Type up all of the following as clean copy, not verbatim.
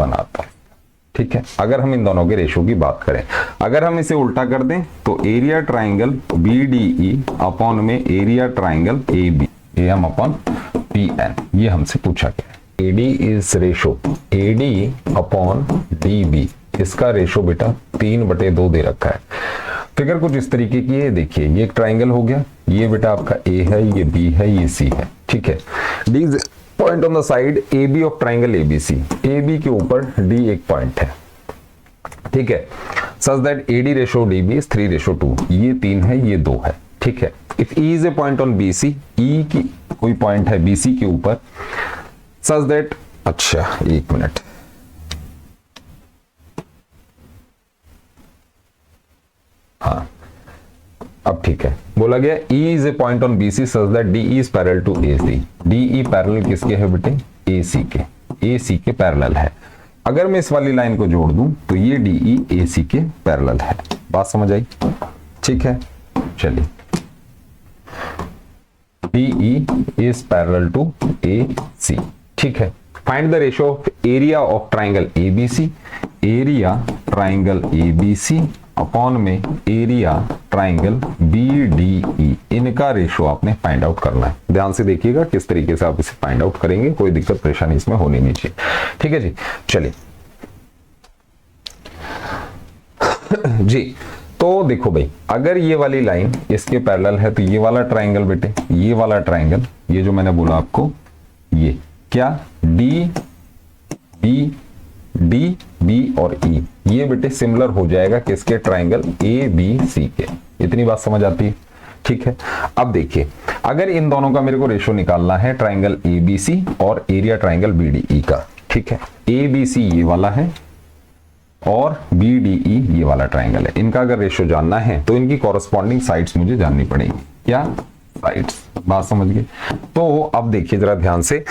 बनाता है। ठीक है, अगर हम इन दोनों के रेशो की बात करें, अगर हम इसे उल्टा कर दें तो एरिया ट्राइंगल BDE अपॉन में area triangle AB AM upon PN, ये हमसे पूछा गया है। AD is ratio AD upon DB, इसका रेशो बेटा 3/2 दे रखा है। फिगर कुछ इस तरीके की है, देखिए ये एक ट्राइंगल हो गया, ये बेटा आपका A है, ये B है, ये C है। ठीक है, D is point on the side AB of triangle ABC, AB के ऊपर D एक पॉइंट है। ठीक है, such that AD ratio DB is 3:2, ये 3 है, ये 2 है। ठीक है, if E is a point on BC, E की कोई पॉइंट है BC के ऊपर, सच दैट, अच्छा एक मिनट, हाँ अब ठीक है, बोला गया E is a point on BC such that DE is parallel to AC। DE parallel किसके है बेटे? AC के, AC के पैरेलल है। अगर मैं इस वाली लाइन को जोड़ दूं तो ये DE AC के पैरेलल है। बात समझ आई? ठीक है, चलिए, DE is parallel to AC। ठीक है, find the ratio of area of triangle ABC, area triangle ABC upon में एरिया ट्राइंगल BDE, इनका रेशो आपने फाइंड आउट करना है। ध्यान से देखिएगा किस तरीके से आप इसे फाइंड आउट करेंगे, कोई दिक्कत परेशानी इसमें होनी नहीं चाहिए। ठीक है जी, चलिए जी, तो देखो भाई, अगर ये वाली लाइन इसके पैरेलल है तो ये वाला ट्राइंगल बेटे, ये वाला ट्राइंगल, ये जो मैंने बोला आपको, ये क्या D और E, ये बेटे सिमिलर हो जाएगा किसके? ट्राइंगल ABC के। इतनी बात समझ आती है? ठीक है, अब देखिए, अगर इन दोनों का मेरे को रेशो निकालना है, ट्राइंगल ABC और एरिया ट्राइंगल BDE का। ठीक है, ABC ये वाला है और BDE ये वाला ट्राइंगल है। इनका अगर रेशो जानना है तो इनकी कॉरस्पॉन्डिंग साइड्स मुझे जाननी पड़ेगी। क्या साइड्स? बात समझ गए? तो अब देखिए जरा ध्यान से,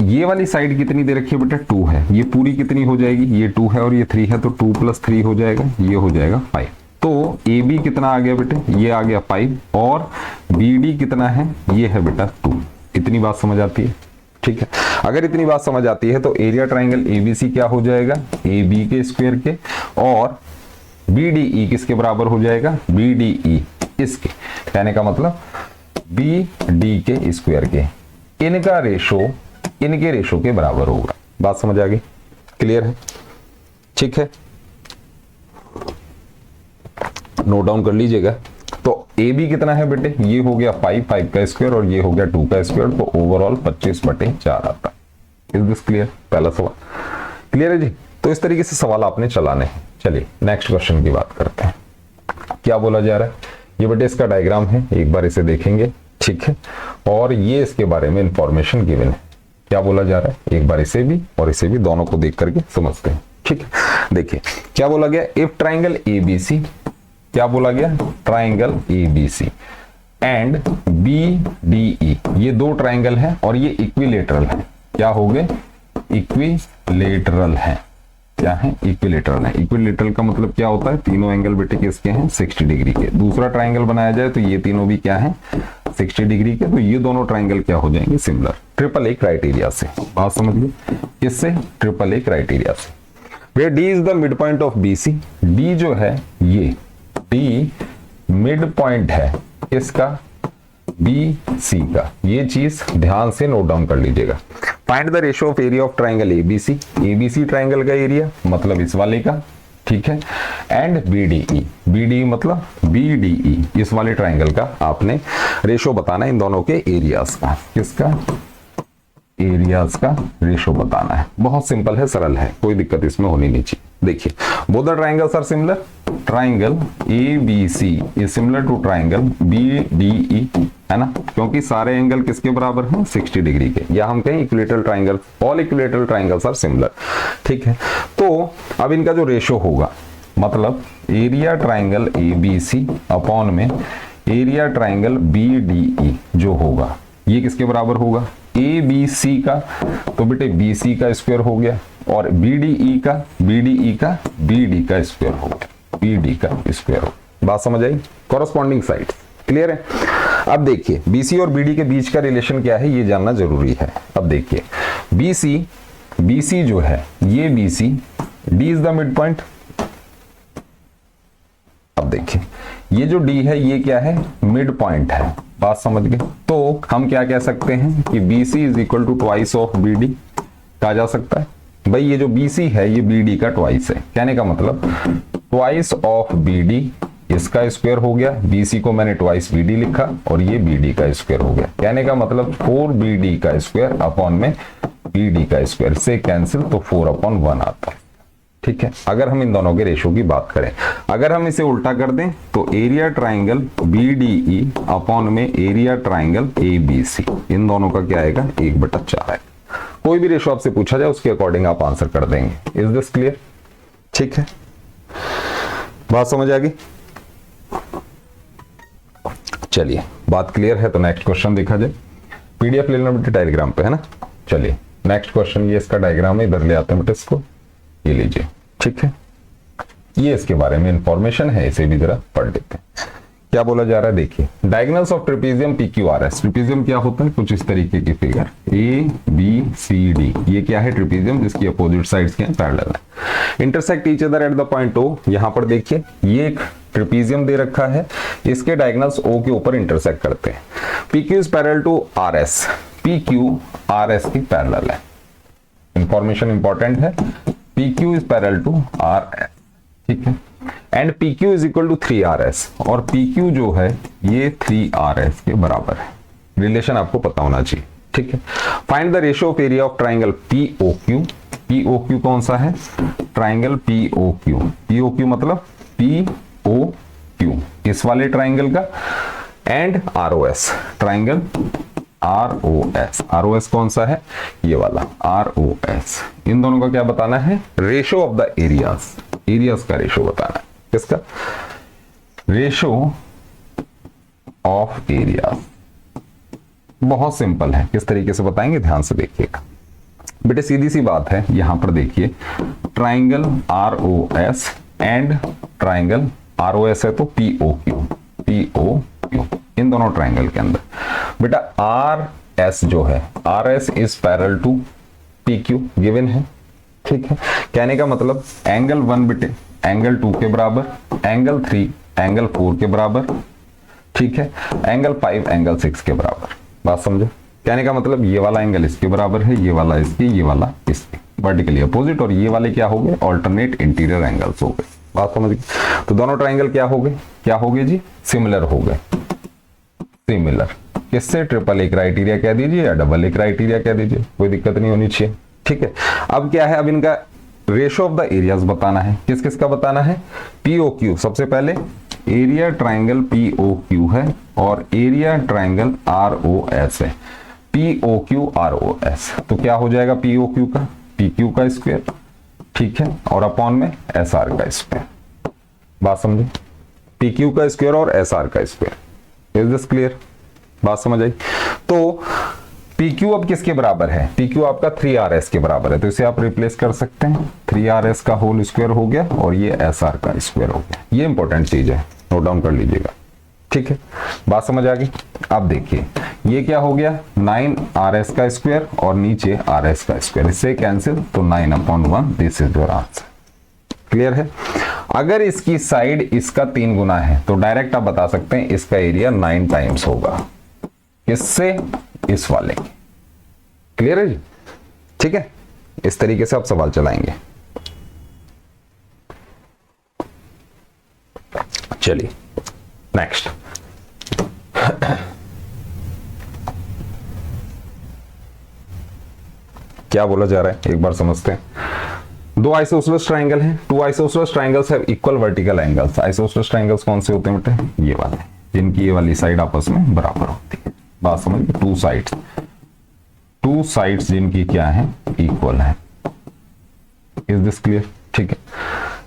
ये वाली साइड कितनी दे रखी है बेटा? 2 है। ये पूरी कितनी हो जाएगी? ये 2 है और ये 3 है, तो 2 + 3 हो जाएगा, ये हो जाएगा 5। तो AB कितना आ गया बेटे? ये आ गया 5, और BD कितना है? ये है बेटा 2। इतनी बात समझ आती है? ठीक है, अगर इतनी बात समझ आती है तो एरिया ट्राइंगल ABC क्या हो जाएगा? AB के स्क्वायर के, और BDE किसके बराबर हो जाएगा? BDE इसके, कहने का मतलब BD के स्क्वायर के। इनका रेशो इनके रेशो के बराबर होगा। बात समझ आ गई? क्लियर है? ठीक है, नोट डाउन कर लीजिएगा। तो AB कितना है बेटे? ये हो गया 5 का स्क्वायर, और ये हो गया 2 का स्क्वायर, तो ओवरऑल 25/4 आता है। Is this clear? पहला सवाल क्लियर है जी? तो इस तरीके से सवाल आपने चलाने हैं। चलिए नेक्स्ट क्वेश्चन की बात करते हैं। क्या बोला जा रहा है? ये बेटे इसका डायग्राम है, एक बार इसे देखेंगे। ठीक है, और ये इसके बारे में इंफॉर्मेशन गिवन है। क्या बोला जा रहा है? एक बार इसे भी और इसे भी दोनों को देख करके समझते हैं। ठीक है, देखिए क्या बोला गया? इफ ट्राइंगल ABC, क्या बोला गया? ट्राइंगल ABC एंड BDE, ये दो ट्राइंगल हैं और ये इक्विलेटरल है। क्या हो गए? इक्विलेटरल है। क्या है? इक्विलेटरल है। इक्विलेटरल का मतलब क्या होता है? तीनों एंगल बेटे किसके हैं? 60 डिग्री के। दूसरा ट्राइंगल बनाया जाए तो ये तीनों भी क्या है? 60 डिग्री के। तो ये दोनों ट्राइंगल क्या हो जाएंगे? सिमिलर। ट्रिपल ए क्राइटेरिया से। बात समझ गए? किससे? ट्रिपल ए क्राइटेरिया से। वे D is the mid point of BC, D जो है ये D मिड पॉइंट है इसका BC का। ये चीज ध्यान से नोट डाउन कर लीजिएगा। Find the ratio of area of triangle ABC, ABC triangle का एरिया मतलब इस वाले का। ठीक है, एंड BDE, BDE मतलब BDE इस वाले ट्राइंगल का आपने रेशो बताना है, इन दोनों के एरियाज का। किसका? एरियाज का रेशो बताना है। बहुत सिंपल है, सरल है, कोई दिक्कत इसमें होनी नहीं चाहिए। देखिए, both the triangles are similar. Triangle ABC is similar to triangle BDE, है ना, क्योंकि सारे एंगल किसके बराबर हैं? 60 डिग्री के। या हम कहें equilateral triangle, all equilateral triangles are similar. ठीक है, तो अब इनका जो रेशो होगा, मतलब एरिया ट्राइंगल ABC अपॉन में एरिया ट्राइंगल BDE जो होगा, ये किसके बराबर होगा? ABC का, तो बेटे BC का स्क्वायर हो गया, और BDE का BD का स्क्वायर हो गया, BD का स्क्वायर हो। बात समझ आई? कॉरस्पॉन्डिंग साइड क्लियर है? अब देखिए BC और BD के बीच का रिलेशन क्या है, ये जानना जरूरी है। अब देखिए BC BC जो है ये BC, D is the mid point. अब देखिए ये जो D है ये क्या है, मिड पॉइंट है, बात समझ गए। तो हम क्या कह सकते हैं कि BC is equal to twice of BD कहा जा सकता है। भाई ये जो BC है ये BD का ट्वाइस है, कहने का मतलब ट्वाइस ऑफ BD, इसका स्क्वायर हो गया, BC को मैंने ट्वाइस BD लिखा और ये BD का स्क्वायर हो गया, कहने का मतलब 4BD का स्क्वायर अपॉन में BD का स्क्वायर से कैंसिल, तो 4/1 आता है। ठीक है, अगर हम इन दोनों के रेशो की बात करें, अगर हम इसे उल्टा कर दें तो एरिया ट्राइंगल BDE अपॉन में एरिया ट्राइंगल ABC, इन दोनों का क्या आएगा, 1/4 है। कोई भी रेशो आपसे पूछा जाए उसके अकॉर्डिंग आप आंसर कर देंगे। Is this clear? ठीक है, बात समझ आ गई? चलिए बात क्लियर है तो नेक्स्ट क्वेश्चन देखा जाए। PDF ले लेना बेटे डायग्राम पे, है ना। चलिए नेक्स्ट क्वेश्चन, ये इसका डायग्राम है, इधर ले आते हैं बेटे इसको, ये लीजिए। ठीक है, ये इसके बारे में इंफॉर्मेशन है, इसे भी जरा पढ़ लेते हैं। क्या बोला जा रहा है, देखिए diagonals of trapezium PQRS। Trapezium क्या होता है, कुछ इस तरीके की फिगर ABCD, ये क्या है, ट्रेपेजियम जिसकी अपोजिट साइड्स क्या पैरेलल है, intersect each other at the point O। यहां पर देखिए ये एक ट्रेपेजियम दे रखा है, इसके डायगोनल्स O के ऊपर इंटरसेक्ट करते हैं। PQ is parallel to RS, PQ RS की पैरेलल है, इंफॉर्मेशन इंपॉर्टेंट है। PQ is parallel to RS, ठीक है, and PQ is equal to 3RS, और PQ जो है ये 3RS के बराबर है। रिलेशन आपको पता होना चाहिए। ठीक है, find the ratio of area of triangle POQ। POQ कौन सा है, ट्राइंगल POQ। POQ मतलब POQ इस वाले ट्राइंगल का, and ROS, triangle ROS। ROS कौन सा है, ये वाला ROS। इन दोनों का क्या बताना है, ratio of the areas, areas का रेशियो बताना है। किसका, रेशियो ऑफ एरिया। बहुत सिंपल है, किस तरीके से बताएंगे ध्यान से देखिएगा बेटे, सीधी सी बात है। यहां पर देखिए triangle ROS and triangle ROS है तो POQ, इन दोनों ट्राइंगल के अंदर बेटा RS जो है, RS is parallel to PQ, given है। ठीक है, कहने का मतलब एंगल 1 बेटे एंगल 2 के बराबर, एंगल 3 एंगल 4 के बराबर, ठीक है, एंगल 5 एंगल 6 के बराबर। बात समझो, कहने का मतलब ये वाला एंगल इसके बराबर है, ये वाला इसके, ये वाला इसके, वर्टिकली अपोजिट, और ये वाले क्या हो गए, ऑल्टरनेट इंटीरियर एंगल्स हो गए। बात समझ गए, तो दोनों ट्राइंगल क्या हो गए, क्या हो गए जी, सिमिलर हो गए। सिमिलर किससे, ट्रिपल ए क्राइटेरिया कह दीजिए या डबल ए क्राइटेरिया कह दीजिए, कोई दिक्कत नहीं होनी चाहिए। ठीक है, अब क्या है, अब इनका रेशियो ऑफ द एरियाज बताना है। किस किस का बताना है, POQ, सबसे पहले एरिया ट्राइंगल POQ है और एरिया ट्राइंगल ROS है। POQ ROS, तो क्या हो जाएगा POQ का, PQ का स्क्वायर, ठीक है, और अपॉन में SR का स्क्वायर। बात समझे, PQ का स्क्वायर और SR का स्क्वायर। Is this clear? बात समझ आई? तो PQ अब किसके बराबर है, PQ आपका 3RS के बराबर है, तो इसे आप रिप्लेस कर सकते हैं, 3RS का होल स्क्वायर हो गया और ये SR का स्क्वायर हो गया। ये इंपॉर्टेंट चीज है, नोट डाउन कर लीजिएगा। ठीक है, बात समझ आ गई? अब देखिए ये क्या हो गया, 9RS का स्क्वायर और नीचे RS का स्क्वायर, इससे कैंसिल, तो 9/1, this is your answer. Clear है? अगर इसकी साइड इसका 3 गुना है तो डायरेक्ट आप बता सकते हैं इसका एरिया 9 टाइम्स होगा, किससे, इस वाले की। क्लियर है जी? ठीक है, इस तरीके से आप सवाल चलाएंगे। चलिए नेक्स्ट, क्या बोला जा रहा है एक बार समझते हैं। 2 आइसोसेलेस ट्राइंगल हैं, 2 isosceles triangles have equal vertical angles. Isosceles triangles कौन से होते हैं बेटे, ये वाले, जिनकी ये वाली साइड आपस में बराबर होती है। बात समझ गए, 2 साइड्स जिनकी क्या है, इक्वल है। Is this clear? ठीक है,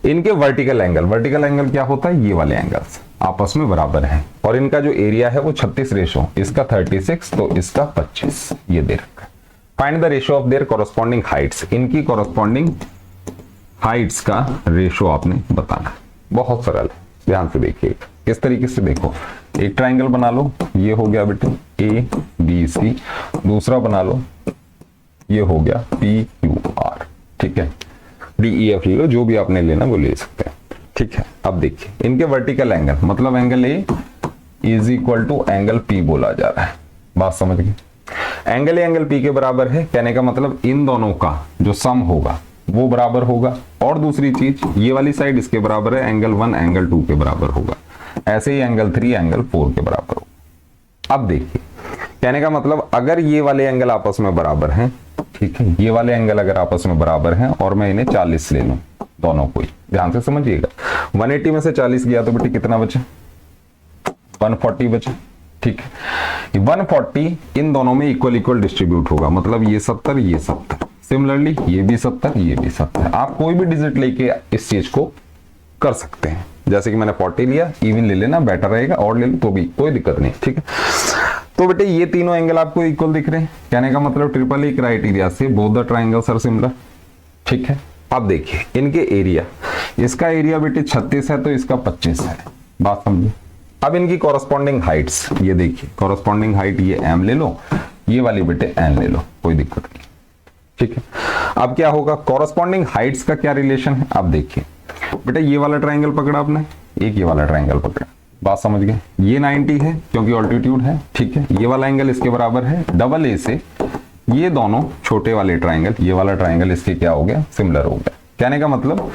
इनके वर्टिकल एंगल क्या होता है, ये वाले एंगल्स आपस में बराबर हैं, और इनका जो एरिया है वो 36 रेशो, इसका 36 तो इसका 25, ये दे रखा है। Find the ratio of their corresponding Heights, इनकी कॉरस्पॉन्डिंग हाइट्स का रेशो आपने बताना है। बहुत सरल है, ध्यान से देखिए। किस तरीके से, देखो एक ट्राइंगल बना लो, ये हो गया बेटे ABC, दूसरा बना लो, ये हो गया PQR, ठीक है, डी ई एफ ले लो, जो भी आपने लेना वो ले सकते हैं, ठीक है। अब देखिए इनके वर्टिकल एंगल, मतलब angle A is equal to angle P बोला जा रहा है, बात समझ गए। एंगल ए एंगल पी के बराबर है, कहने का मतलब इन दोनों का जो सम होगा वो बराबर होगा, और दूसरी चीज ये वाली साइड इसके बराबर है, एंगल 1 एंगल 2 के बराबर होगा, ऐसे ही एंगल 3 एंगल 4 के बराबर होगा। अब देखिए कहने का मतलब अगर ये वाले एंगल आपस में बराबर हैं, ठीक है, ये वाले एंगल अगर आपस में बराबर हैं और मैं इन्हें 40 ले लूं दोनों को ही, ध्यान से समझिएगा, 180 में से 40 गया तो बेटे कितना बचा, 140 बचा, ठीक है। 140 इन दोनों में इक्वल इक्वल डिस्ट्रीब्यूट होगा, मतलब ये 70 ये 70, सिमिलरली ये भी 70 ये भी 70। आप कोई भी डिजिट लेके इस चीज को कर सकते हैं, जैसे कि मैंने 40 लिया, इवन ले लेना बेटर रहेगा, और ले लो तो भी कोई दिक्कत नहीं, ठीक है। तो बेटे ये तीनों एंगल आपको इक्वल दिख रहे हैं, कहने का मतलब ट्रिपल ई क्राइटेरिया से both the triangles are similar, ठीक है। अब देखिए इनके एरिया, इसका एरिया बेटे 36 है तो इसका 25 है, बात समझिए। अब इनकी कॉरस्पॉन्डिंग हाइट्स, ये देखिए कॉरस्पॉन्डिंग हाइट ये m ले लो, ये वाली बेटे n ले लो, कोई दिक्कत नहीं, ठीक है। अब क्या होगा, कॉरस्पॉन्डिंग हाइट्स का क्या रिलेशन है, अब देखिए बेटा ये वाला ट्राइंगल पकड़ा आपने, एक ये वाला ट्राइंगल पकड़ा, बात समझ गए। ये 90 है क्योंकि ऑल्टीट्यूड है, ठीक है, ये वाला एंगल इसके बराबर है, डबल ए से ये दोनों छोटे वाले ट्राइंगल, ये वाला ट्राइंगल इसके क्या हो गया, सिमिलर हो गया। कहने का मतलब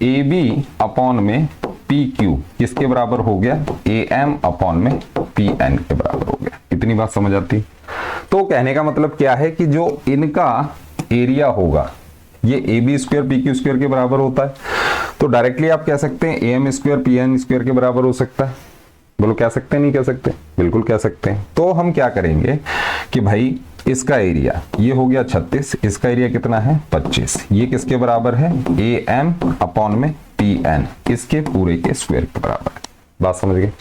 ए बी अपॉन में पी क्यू किसके बराबर हो गया, ए एम अपॉन में पी एन के बराबर हो गया। इतनी बात समझ आती। तो कहने का मतलब क्या है कि जो इनका एरिया होगा ये A B square P Q square के बराबर होता है, तो डायरेक्टली आप कह सकते हैं A M square P N square के बराबर हो सकता है। बोलो कह सकते हैं, नहीं कह सकते, बिल्कुल कह सकते हैं। तो हम क्या करेंगे कि भाई इसका एरिया ये हो गया 36, इसका एरिया कितना है 25, ये किसके बराबर है, ए एम अपॉन में पी एन, इसके पूरे के स्क्वायर के बराबर है, बात समझ गए।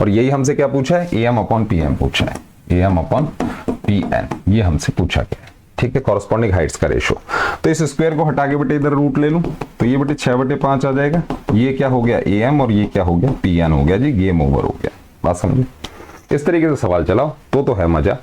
और यही हमसे क्या पूछा है, A M upon P M पूछा है, A M upon P N ये हमसे पूछा गया है, ठीक है, कॉरस्पॉन्डिंग हाइट्स का रेशो। तो इस स्क्वायर को हटा के बेटे इधर रूट ले लूं तो ये बेटे 6/5 आ जाएगा, ये क्या हो गया ए एम और ये क्या हो गया पी एन हो गया जी, गेम ओवर हो गया, बात समझे। इस तरीके से सवाल चलाओ तो है मजा।